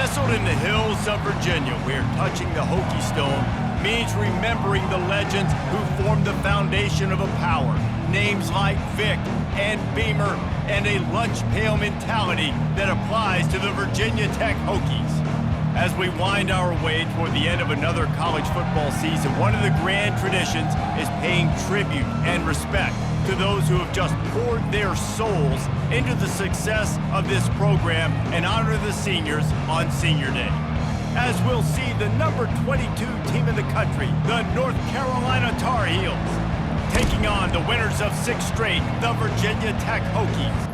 Nestled in the hills of Virginia, where touching the Hokie Stone means remembering the legends who formed the foundation of a power. Names like Vic and Beamer, and a lunch pail mentality that applies to the Virginia Tech Hokies. As we wind our way toward the end of another college football season, one of the grand traditions is paying tribute and respect to those who have just poured their souls into the success of this program and honor the seniors on Senior Day. As we'll see the number 22 team in the country, the North Carolina Tar Heels, taking on the winners of 6 straight, the Virginia Tech Hokies.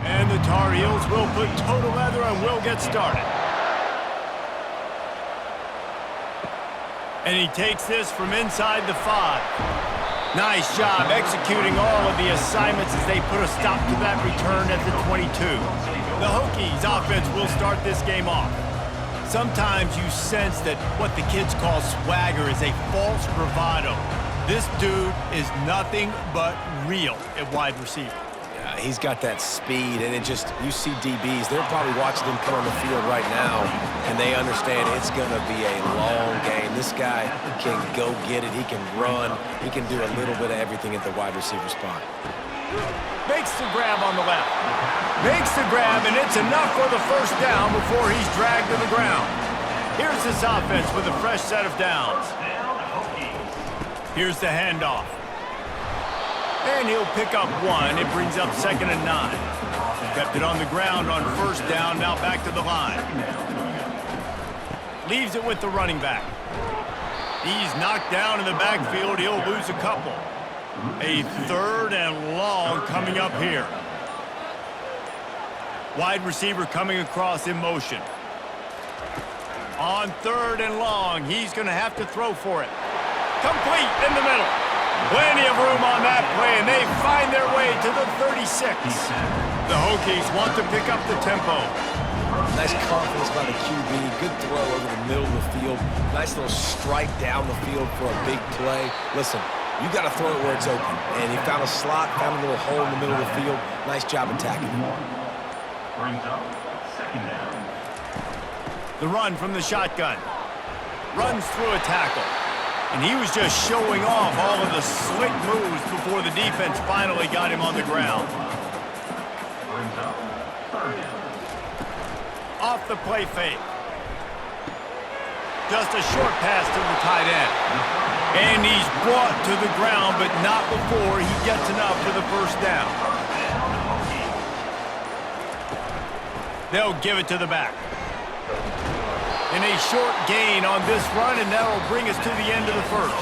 And the Tar Heels will put total leather and will get started. And he takes this from inside the 5. Nice job executing all of the assignments as they put a stop to that return at the 22. The Hokies offense will start this game off. Sometimes you sense that what the kids call swagger is a false bravado. This dude is nothing but real at wide receiver. Yeah, he's got that speed, and you see DBs, they're probably watching him come on the field right now, and they understand it's going to be a long game. This guy can go get it, he can run, he can do a little bit of everything at the wide receiver spot. Makes the grab on the left. Makes the grab, and it's enough for the first down before he's dragged to the ground. Here's this offense with a fresh set of downs. Here's the handoff. And he'll pick up 1. It brings up 2nd and 9. Kept it on the ground on first down, now back to the line. Leaves it with the running back. He's knocked down in the backfield. He'll lose a couple. A 3rd and long coming up here. Wide receiver coming across in motion. On 3rd and long, he's going to have to throw for it. Complete in the middle. Plenty of room on that play, and they find their way to the 36. The Hokies want to pick up the tempo. Nice confidence by the QB. Good throw over the middle of the field. Nice little strike down the field for a big play. Listen, you got to throw it where it's open. And he found a slot, found a little hole in the middle of the field. Nice job attacking it. Brings up 2nd down. The run from the shotgun. Runs through a tackle. And he was just showing off all of the slick moves before the defense finally got him on the ground. Brings up 3rd down. Off the play fake. Just a short pass to the tight end. And he's brought to the ground, but not before he gets enough for the first down. They'll give it to the back. And a short gain on this run, and that'll bring us to the end of the first.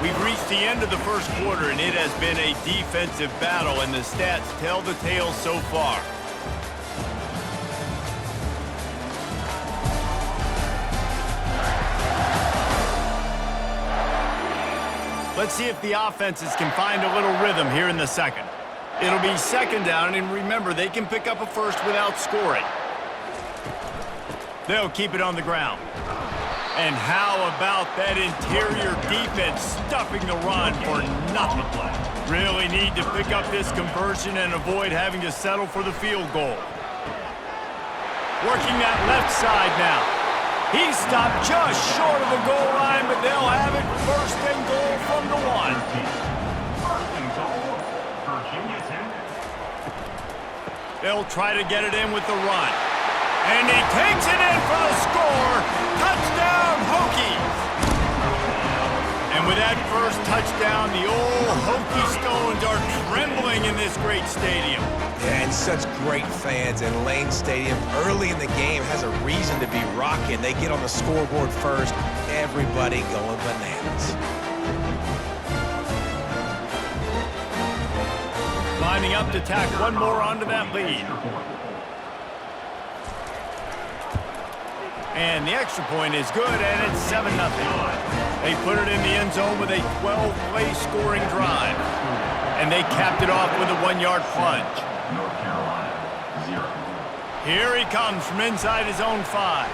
We've reached the end of the first quarter, and it has been a defensive battle, and the stats tell the tale so far. Let's see if the offenses can find a little rhythm here in the second. It'll be 2nd down, and remember, they can pick up a first without scoring. They'll keep it on the ground. And how about that interior defense stuffing the run for nothing? Really need to pick up this conversion and avoid having to settle for the field goal. Working that left side now. He stopped just short of the goal line, but they'll have it 1st and goal from the 1. 1st and goal, Virginia Tech. They'll try to get it in with the run. And he takes it in for the score. Touchdown, Hokies! And with that first touchdown, the old Hokie Stones are trembling in this great stadium. Yeah, and such great fans. And Lane Stadium, early in the game, has a reason to be rocking. They get on the scoreboard first. Everybody going bananas. Lining up to tack one more onto that lead. And the extra point is good, and it's 7-0. They put it in the end zone with a 12-play scoring drive. And they capped it off with a 1-yard plunge. North Carolina, 0. Here he comes from inside his own 5.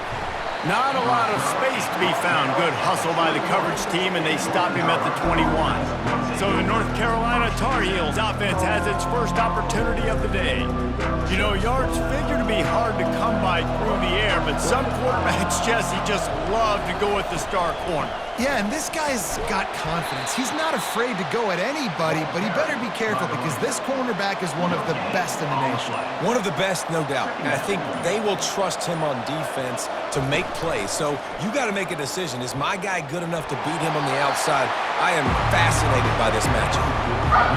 Not a lot of space to be found. Good hustle by the coverage team, and they stop him at the 21. So the North Carolina Tar Heels offense has its first opportunity of the day. You know, yards figure to be hard to come by through the air, but some quarterbacks, Jesse, just love to go at the star corner. Yeah, and this guy's got confidence. He's not afraid to go at anybody, but he better be careful because this cornerback is one of the best in the nation. One of the best, no doubt. And I think they will trust him on defense to make plays. So you got to make a decision. Is my guy good enough to beat him on the outside? I am fascinated by this matchup.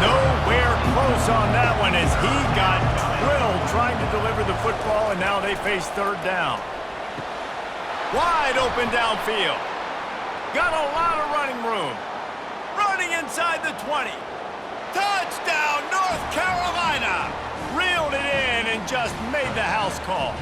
Nowhere close on that one as he got drilled trying to deliver the football, and now they face third down. Wide open downfield. Got a lot of running room. Running inside the 20. Touchdown, North Carolina! Reeled it in and just made the house call.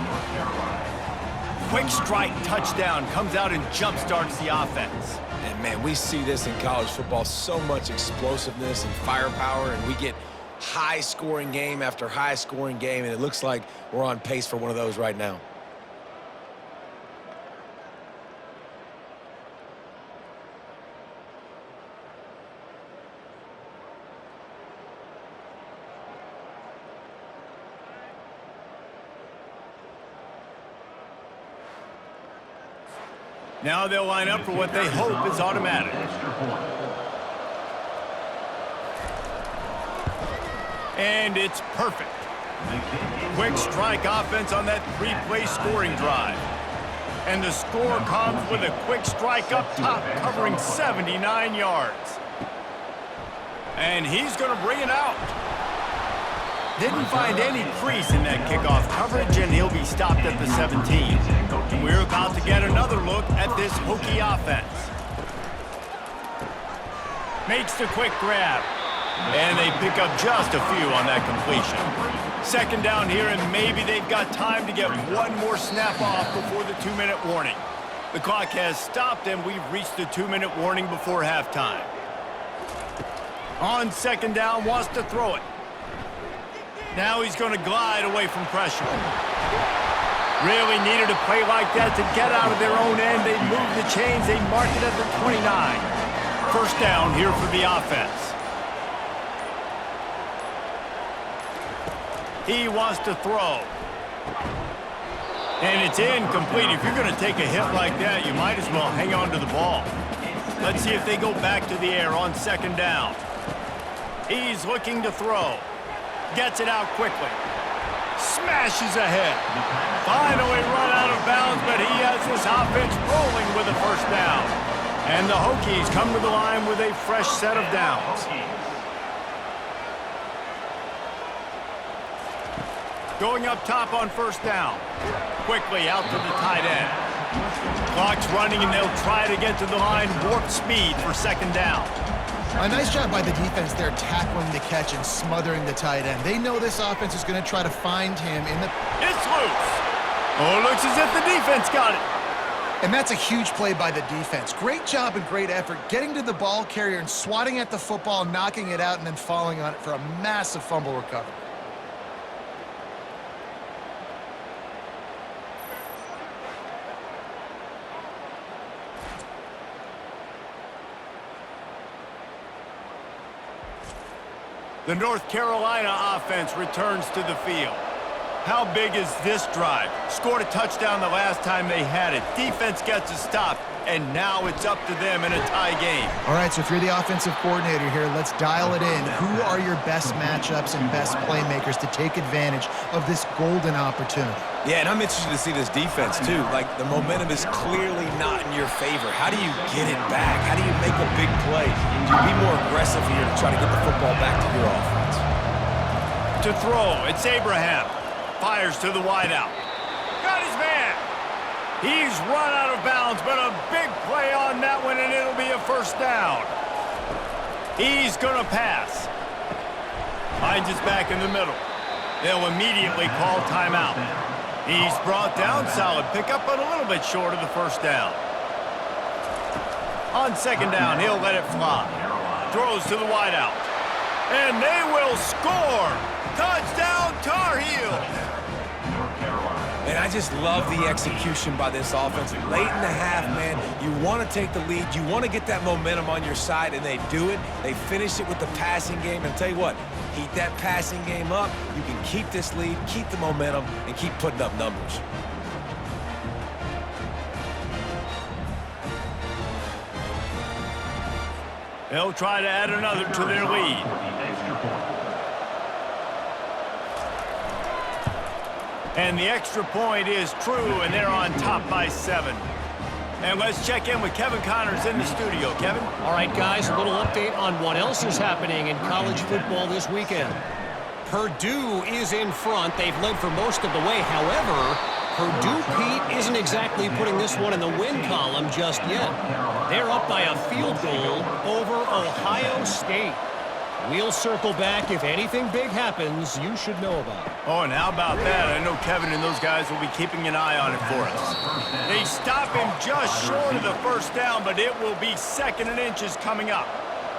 Quick strike touchdown comes out and jump-starts the offense. And, man, we see this in college football, so much explosiveness and firepower, and we get high-scoring game after high-scoring game, and it looks like we're on pace for one of those right now. Now they'll line up for what they hope is automatic. And it's perfect. Quick strike offense on that three-play scoring drive. And the score comes with a quick strike up top covering 79 yards. And he's going to bring it out. Didn't find any crease in that kickoff coverage, and he'll be stopped at the 17. And we're about to get another look at this Hokie offense. Makes the quick grab. And they pick up just a few on that completion. Second down here, and maybe they've got time to get one more snap off before the 2-minute warning. The clock has stopped, and we've reached the 2-minute warning before halftime. On second down, wants to throw it. Now he's going to glide away from pressure. Really needed a play like that to get out of their own end. They moved the chains. They marked it at the 29. First down here for the offense. He wants to throw. And it's incomplete. If you're going to take a hit like that, you might as well hang on to the ball. Let's see if they go back to the air on second down. He's looking to throw. Gets it out quickly. Smashes ahead. Finally run out of bounds, but he has this offense rolling with a first down. And the Hokies come to the line with a fresh set of downs. Going up top on first down. Quickly out to the tight end. Clock's running, and they'll try to get to the line warp speed for second down. A nice job by the defense there, tackling the catch and smothering the tight end. They know this offense is going to try to find him in the... It's loose. Oh, it looks as if the defense got it. And that's a huge play by the defense. Great job and great effort getting to the ball carrier and swatting at the football, knocking it out, and then falling on it for a massive fumble recovery. The North Carolina offense returns to the field. How big is this drive? Scored a touchdown the last time they had it. Defense gets a stop, and now it's up to them in a tie game. All right, so if you're the offensive coordinator here, let's dial it in. Who are your best matchups and best playmakers to take advantage of this golden opportunity? Yeah, and I'm interested to see this defense, too. Like, the momentum is clearly not in your favor. How do you get it back? How do you make a big play? Do you be more aggressive here to try to get the football back to your offense? To throw, it's Abraham. Fires to the wideout. Got his man. He's run out of bounds, but a big play on that one, and it'll be a first down. He's going to pass. Finds his back in the middle. They'll immediately call timeout. He's brought down, solid pickup, but a little bit short of the first down. On second down, he'll let it fly. Throws to the wideout. And they will score. Touchdown, Tar Heels. And I just love the execution by this offense. Late in the half, man, you want to take the lead. You want to get that momentum on your side, and they do it. They finish it with the passing game. And tell you what, keep that passing game up. You can keep this lead, keep the momentum, and keep putting up numbers. They'll try to add another to their lead. And the extra point is true, and they're on top by 7. And let's check in with Kevin Connors in the studio. Kevin? All right, guys, a little update on what else is happening in college football this weekend. Purdue is in front. They've led for most of the way. However, Purdue, Pete, isn't exactly putting this one in the win column just yet. They're up by a field goal over Ohio State. We'll circle back. If anything big happens, you should know about it. Oh, and how about that? I know Kevin and those guys will be keeping an eye on it for us. They stop him just short of the first down, but it will be 2nd and inches coming up.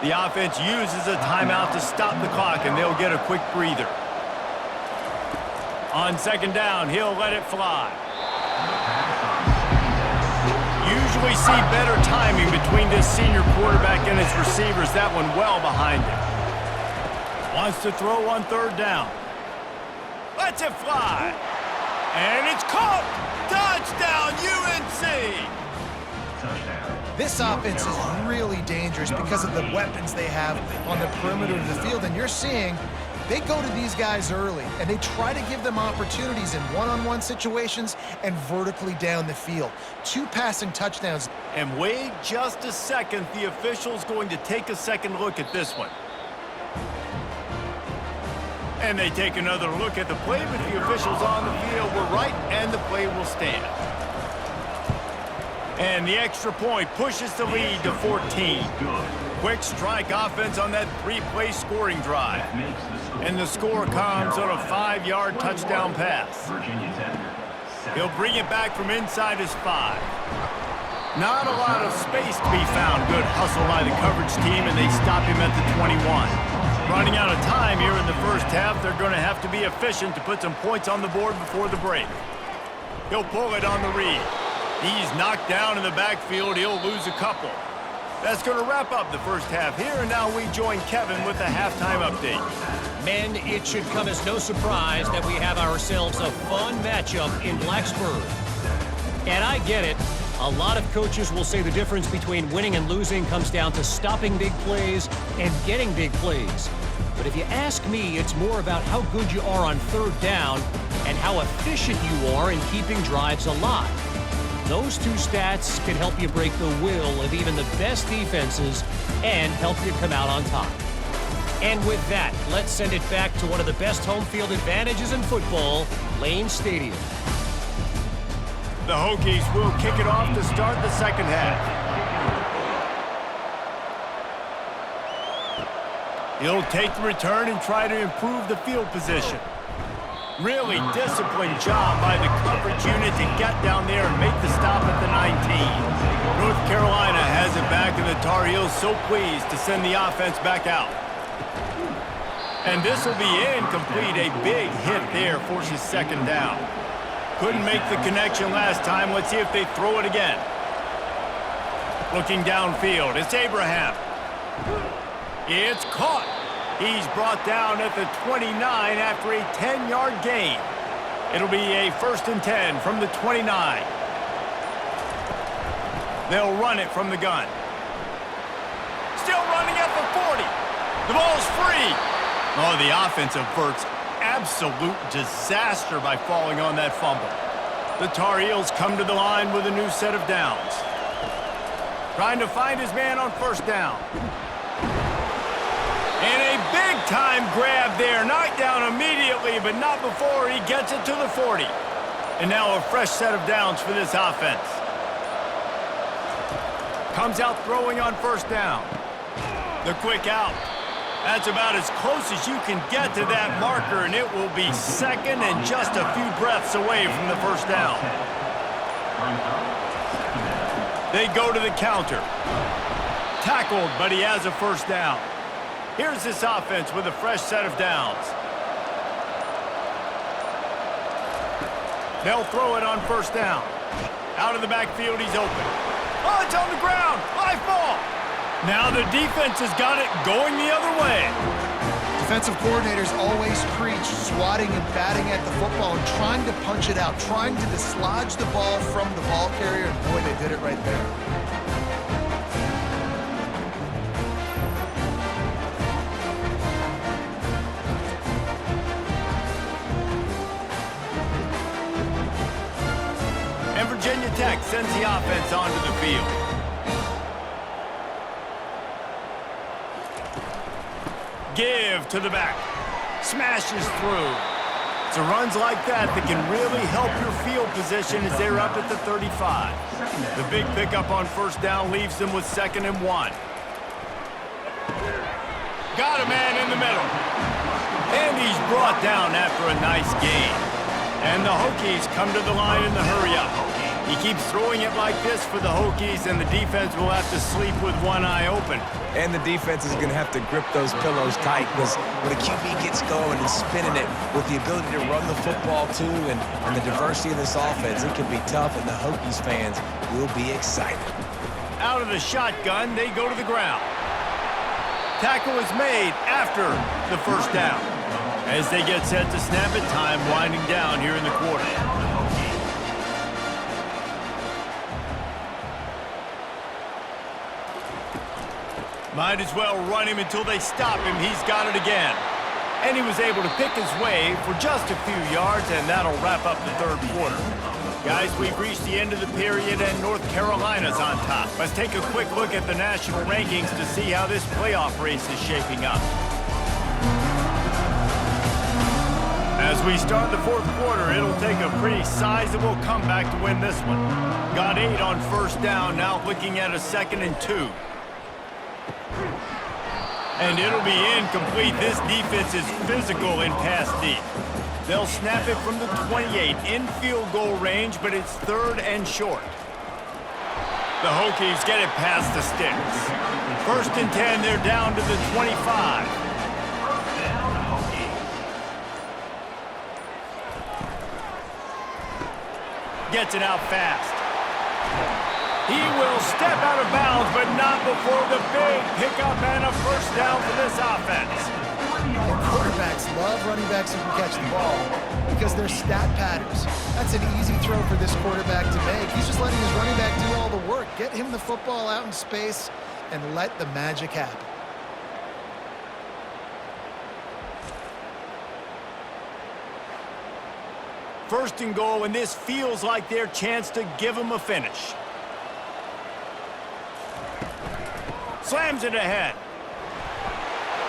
The offense uses a timeout to stop the clock, and they'll get a quick breather. On 2nd down, he'll let it fly. Usually see better timing between this senior quarterback and his receivers. That one well behind him. Wants to throw on 3rd down. Lets it fly. And it's caught. Touchdown, UNC. This offense is really dangerous because of the weapons they have on the perimeter of the field. And you're seeing they go to these guys early, and they try to give them opportunities in one-on-one situations and vertically down the field. 2 passing touchdowns. And wait just a second. The official's going to take a second look at this one. And they take another look at the play, but the officials on the field were right, and the play will stand. And the extra point pushes the lead to 14. Quick strike offense on that 3-play scoring drive. And the score comes on a 5-yard touchdown pass. He'll bring it back from inside his 5. Not a lot of space to be found. Good hustle by the coverage team, and they stop him at the 21. Running out of time here in the first half, they're going to have to be efficient to put some points on the board before the break. He'll pull it on the read. He's knocked down in the backfield. He'll lose a couple. That's going to wrap up the first half here, and now we join Kevin with the halftime update. Men, it should come as no surprise that we have ourselves a fun matchup in Blacksburg. And I get it. A lot of coaches will say the difference between winning and losing comes down to stopping big plays and getting big plays. But if you ask me, it's more about how good you are on 3rd down and how efficient you are in keeping drives alive. Those 2 stats can help you break the will of even the best defenses and help you come out on top. And with that, let's send it back to one of the best home field advantages in football, Lane Stadium. The Hokies will kick it off to start the second half. He'll take the return and try to improve the field position. Really disciplined job by the coverage unit to get down there and make the stop at the 19. North Carolina has it back, and the Tar Heels so pleased to send the offense back out. And this will be incomplete. A big hit there forces 2nd down. Couldn't make the connection last time. Let's see if they throw it again. Looking downfield, it's Abraham. It's caught. He's brought down at the 29 after a 10-yard gain. It'll be a 1st and 10 from the 29. They'll run it from the gun. Still running at the 40. The ball's free. Oh, the offense averts absolute disaster by falling on that fumble. The Tar Heels come to the line with a new set of downs. Trying to find his man on 1st down. And a big-time grab there. Knocked down immediately, but not before he gets it to the 40. And now a fresh set of downs for this offense. Comes out throwing on 1st down. The quick out. That's about as close as you can get to that marker, and it will be 2nd and just a few breaths away from the 1st down. They go to the counter. Tackled, but he has a 1st down. Here's this offense with a fresh set of downs. They'll throw it on first down. Out of the backfield, he's open. Oh, it's on the ground. High ball. Now the defense has got it going the other way. Defensive coordinators always preach swatting and batting at the football and trying to punch it out, trying to dislodge the ball from the ball carrier, and boy, they did it right there. And Virginia Tech sends the offense onto the field. Give to the back. Smashes through. It's runs like that can really help your field position as they're up at the 35. The big pickup on first down leaves them with 2nd and 1. Got a man in the middle. And he's brought down after a nice gain. And the Hokies come to the line in the hurry-up. He keeps throwing it like this for the Hokies, and the defense will have to sleep with one eye open. And the defense is going to have to grip those pillows tight because when a QB gets going and spinning it with the ability to run the football too and the diversity of this offense, it can be tough, and the Hokies fans will be excited. Out of the shotgun, they go to the ground. Tackle is made after the first down. As they get set to snap it, time winding down here in the quarter. Might as well run him until they stop him. He's got it again. And he was able to pick his way for just a few yards, and that'll wrap up the third quarter. Guys, we've reached the end of the period, and North Carolina's on top. Let's take a quick look at the national rankings to see how this playoff race is shaping up. As we start the fourth quarter, it'll take a pretty sizable comeback to win this one. Got 8 on first down, now looking at a 2nd and 2. And it'll be incomplete. This defense is physical in pass deep. They'll snap it from the 28 in field goal range, but it's 3rd and short. The Hokies get it past the sticks. 1st and 10, they're down to the 25. Gets it out fast. He will step out of bounds, but not before the big pickup and a first down for this offense. And quarterbacks love running backs who can catch the ball because they're stat patterns. That's an easy throw for this quarterback to make. He's just letting his running back do all the work. Get him the football out in space and let the magic happen. First and goal, and this feels like their chance to give them a finish. Slams it ahead.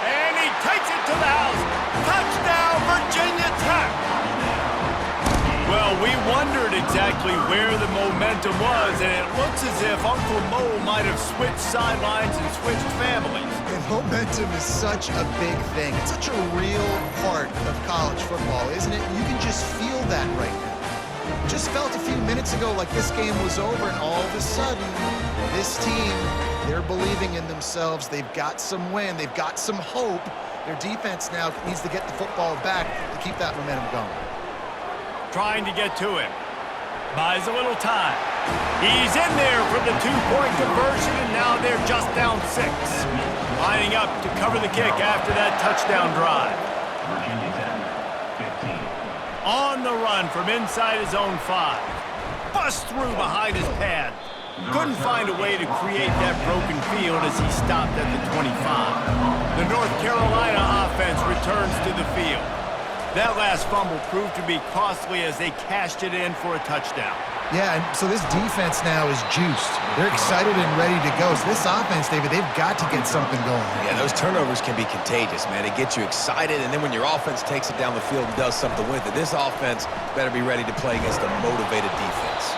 And he takes it to the house. Touchdown, Virginia Tech. Well, we wondered exactly where the momentum was, and it looks as if Uncle Mo might have switched sidelines and switched families. And momentum is such a big thing. It's such a real part of college football, isn't it? You can just feel that right now. Just felt a few minutes ago like this game was over, and all of a sudden, this team, they're believing in themselves. They've got some wind. They've got some hope. Their defense now needs to get the football back to keep that momentum going. Trying to get to him. Buys a little time. He's in there for the 2-point conversion, and now they're just down 6. Lining up to cover the kick after that touchdown drive. Virginia Tech, 15. On the run from inside his own 5. Busts through behind his pad. Couldn't find a way to create that broken field as he stopped at the 25. The North Carolina offense returns to the field. That last fumble proved to be costly as they cashed it in for a touchdown. Yeah, and so this defense now is juiced. They're excited and ready to go. So this offense, David, they've got to get something going. Yeah, those turnovers can be contagious, man. It gets you excited, and then when your offense takes it down the field and does something with it, this offense better be ready to play against a motivated defense.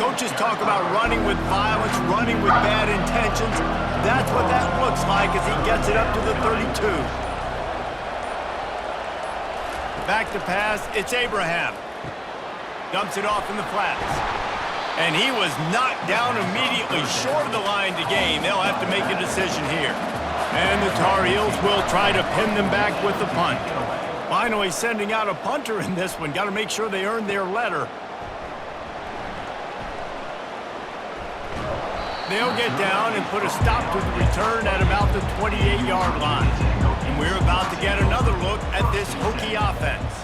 Coaches talk about running with violence, running with bad intentions. That's what that looks like as he gets it up to the 32. Back to pass, it's Abraham. Dumps it off in the flats. And he was knocked down immediately short of the line to gain. They'll have to make a decision here. And the Tar Heels will try to pin them back with the punt. finally sending out a punter in this one. Got to make sure they earn their letter. They'll get down and put a stop to the return at about the 28-yard line. And we're about to get another look at this Hokie offense.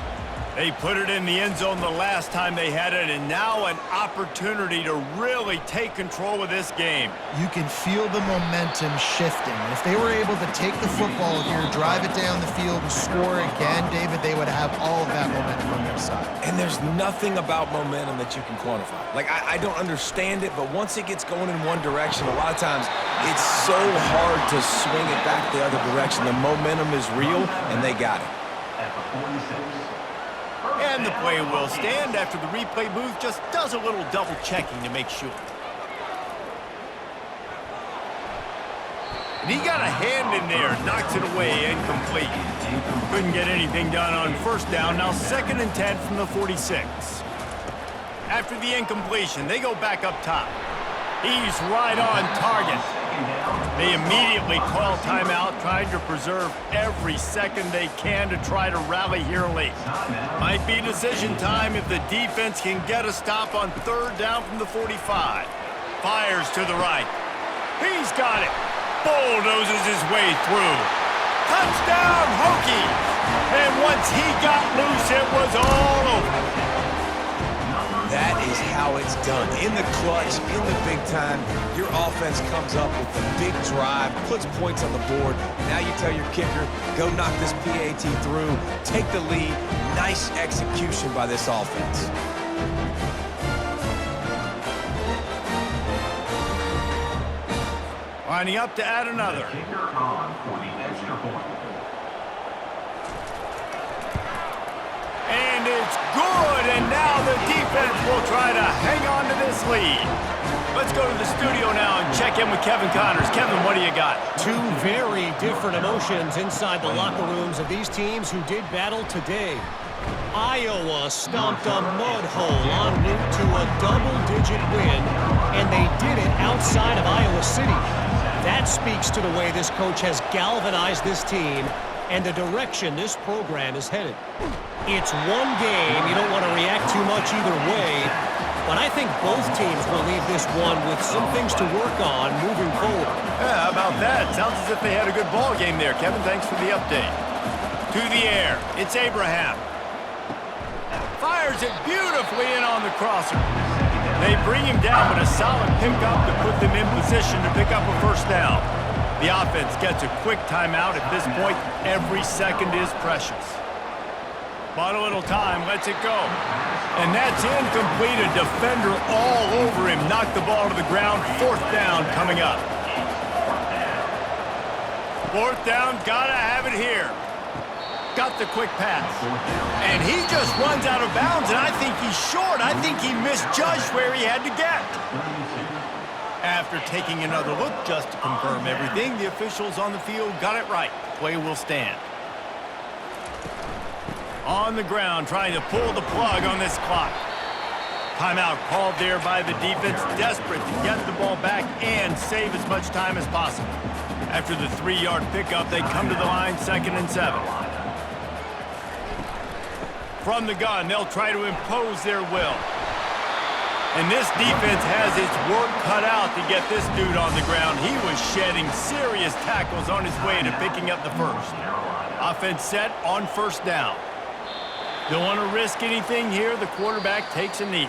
They put it in the end zone the last time they had it, and now an opportunity to really take control of this game. You can feel the momentum shifting. If they were able to take the football here, drive it down the field, and score again, David, they would have all of that momentum on their side. And there's nothing about momentum that you can quantify. Like, I don't understand it, but once it gets going in one direction, a lot of times it's so hard to swing it back the other direction. The momentum is real, and they got it. At the 46. And the play will stand after the replay booth just does a little double checking to make sure. And he got a hand in there, knocks it away, incomplete. Couldn't get anything done on first down. Now 2nd and 10 from the 46. After the incompletion, they go back up top. He's right on target. They immediately call timeout, trying to preserve every second they can to try to rally here late. Might be decision time if the defense can get a stop on 3rd down from the 45. Fires to the right. He's got it. Bulldozes his way through. Touchdown, Hokies! And once he got loose, it was all over. That is how it's done. In the clutch, in the big time, your offense comes up with the big drive, puts points on the board. Now you tell your kicker, go knock this PAT through, take the lead. Nice execution by this offense. Lining up to add another. Kicker on for the extra point. And it's good, and now the defense will try to hang on to this lead. Let's go to the studio now and check in with Kevin Connors. Kevin, what do you got? Two very different emotions inside the locker rooms of these teams who did battle today. Iowa stomped a mud hole en route to a double-digit win, and they did it outside of Iowa City. That speaks to the way this coach has galvanized this team and the direction this program is headed. It's one game. You don't want to react too much either way, but I think both teams will leave this one with some things to work on moving forward. Yeah, how about that? Sounds as if they had a good ball game there. Kevin, thanks for the update. To the air, it's Abraham. Fires it beautifully in on the crosser. They bring him down with a solid pickup to put them in position to pick up a first down. The offense gets a quick timeout at this point. Every second is precious. But a little time lets it go. And that's incomplete. A defender all over him. Knocked the ball to the ground. 4th down coming up. 4th down, gotta have it here. Got the quick pass. And he just runs out of bounds, and I think he's short. I think he misjudged where he had to get. After taking another look just to confirm everything, the officials on the field got it right. Play will stand. On the ground, trying to pull the plug on this clock. Timeout called there by the defense, desperate to get the ball back and save as much time as possible. After the 3-yard pickup, they come to the line, 2nd and 7. From the gun, they'll try to impose their will. And this defense has its work cut out to get this dude on the ground. He was shedding serious tackles on his way to picking up the first. Offense set on 1st down. Don't want to risk anything here. The quarterback takes a knee.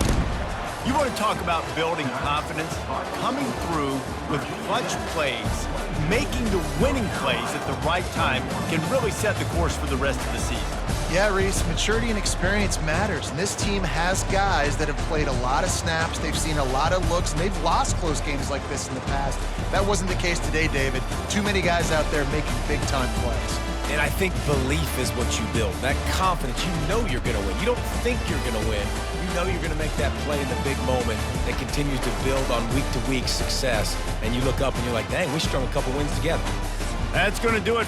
You want to talk about building confidence? Coming through with clutch plays, making the winning plays at the right time can really set the course for the rest of the season. Yeah, Reese, maturity and experience matters, and this team has guys that have played a lot of snaps, they've seen a lot of looks, and they've lost close games like this in the past. That wasn't the case today, David. Too many guys out there making big-time plays. And I think belief is what you build. That confidence, you know you're going to win. You don't think you're going to win. You know you're going to make that play in the big moment that continues to build on week-to-week success. And you look up and you're like, dang, we strung a couple wins together. That's going to do it.